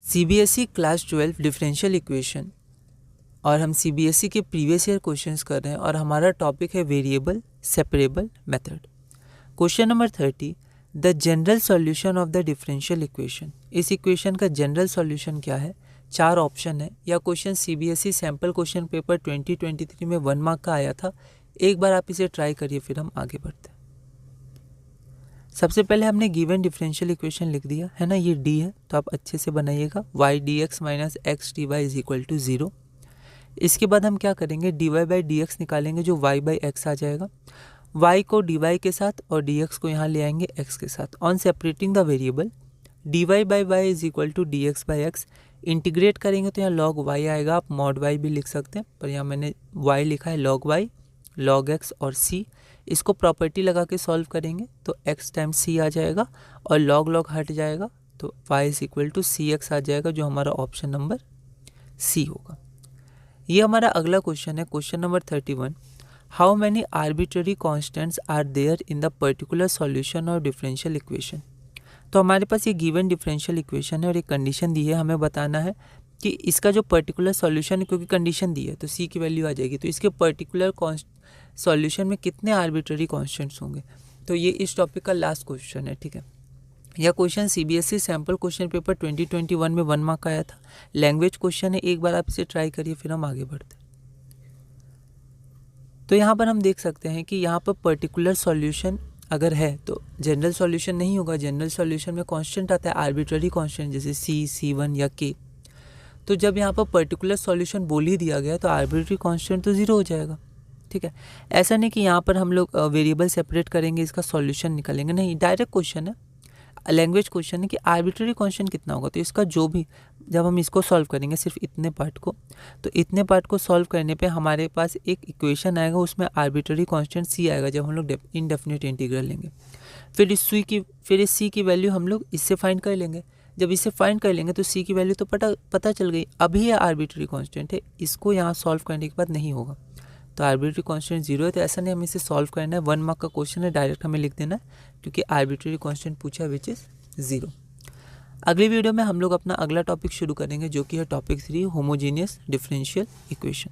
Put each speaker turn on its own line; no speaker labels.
CBSE class 12 differential equation और हम CBSE के प्रीवियस ईयर क्वेश्चंस कर रहे हैं और हमारा टॉपिक है variable separable method. Question number 30, the general solution of the differential equation. इस इक्वेशन का जनरल सॉल्यूशन क्या है? 4 ऑप्शन है। यह question CBSE sample question paper 2023 में 1 मार्क का आया था। एक बार आप इसे ट्राई करिए, फिर हम आगे बढ़ते हैं। सबसे पहले हमने गिवन डिफरेंशियल इक्वेशन लिख दिया है ना, ये डी है तो आप अच्छे से बनाइएगा। y dx minus x d y is equal to 0। इसके बाद हम क्या करेंगे, dy बाई डी एक्स निकालेंगे जो y बाई एक्स आ जाएगा। y को dy के साथ और dx को यहाँ ले आएंगे x के साथ। On separating the variable dy by y is equal to dx by x. Integrate करेंगे तो यहाँ log y आएगा, आप mod y भी लिख सकते हैं, पर यहाँ मैंने y लिखा है log y, log x और c। इसको प्रॉपर्टी लगा के सॉल्व करेंगे तो x टाइम्स c आ जाएगा और log log हट जाएगा तो y is equal to C X आ जाएगा, जो हमारा ऑप्शन नंबर सी होगा। ये हमारा अगला क्वेश्चन है, question number 31। How many arbitrary constants are there in the particular solution of differential equation. तो हमारे पास ये गिवन डिफरेंशियल इक्वेशन है और एक कंडीशन दी है, हमें बताना है कि इसका जो पर्टिकुलर सॉल्यूशन है, क्योंकि कंडीशन दी है तो c की वैल्यू आ जाएगी, तो इसके पर्टिकुलर सॉल्यूशन में कितने आर्बिट्ररी कॉन्स्टेंट्स होंगे। तो ये इस टॉपिक का लास्ट क्वेश्चन है, ठीक है। यह question CBSE sample question paper 2021 में 1 मार्क का आया था। लैंग्वेज क्वेश्चन है, एक बार आप इसे ट्राई करिए, फिर हम आगे बढ़ते हैं। तो यहाँ पर हम देख सकते हैं कि यहाँ पर पर्टिकुलर सॉल्यूशन अगर है तो जनरल सॉल्यूशन नहीं होगा। जनरल सॉल्यूशन में कांस्टेंट आता है आर्बिट्ररी कांस्टेंट, जैसे c1 या k। तो जब यहाँ पर पर्टिकुलर सॉल्यूशन बोल ही दिया गया तो आर्बिट्ररी कांस्टेंट तो 0 हो जाएगा, ठीक है। ऐसा नहीं कि यहाँ पर हम लोग वेरिएबल सेपरेट करेंगे, इसका सॉल्यूशन निकालेंगे, नहीं, डायरेक्ट क्वेश्चन है, लैंग्वेज क्वेश्चन है कि आर्बिट्ररी कांस्टेंट कितना होगा। तो इसका जो भी, जब हम इसको सॉल्व करेंगे सिर्फ इतने पार्ट को, तो इतने पार्ट को सॉल्व करने पे हमारे पास एक इक्वेशन आएगा, उसमें आर्बिट्ररी कांस्टेंट सी आएगा जब हम लोग इनडेफिनिट इंटीग्रल लेंगे। फिर इस सी की वैल्यू हम लोग इससे फाइंड कर लेंगे। जब इसे फाइंड कर लेंगे तो सी की वैल्यू तो पता चल गई। अभी ये आर्बिट्ररी कांस्टेंट है, इसको यहाँ सॉल्व करने के बाद नहीं होगा, तो आर्बिट्ररी कांस्टेंट 0 है। तो ऐसा नहीं हमें इसे सॉल्व करना है, 1 मार्क का क्वेश्चन है, डायरेक्ट हमें लिख देना है क्योंकि आर्बिट्ररी कांस्टेंट पूछा है विच इज़ 0। अगली वीडियो में हम लोग अपना अगला टॉपिक शुरू करेंगे जो कि है टॉपिक 3, होमोजीनियस डिफरेंशियल इक्वेशन।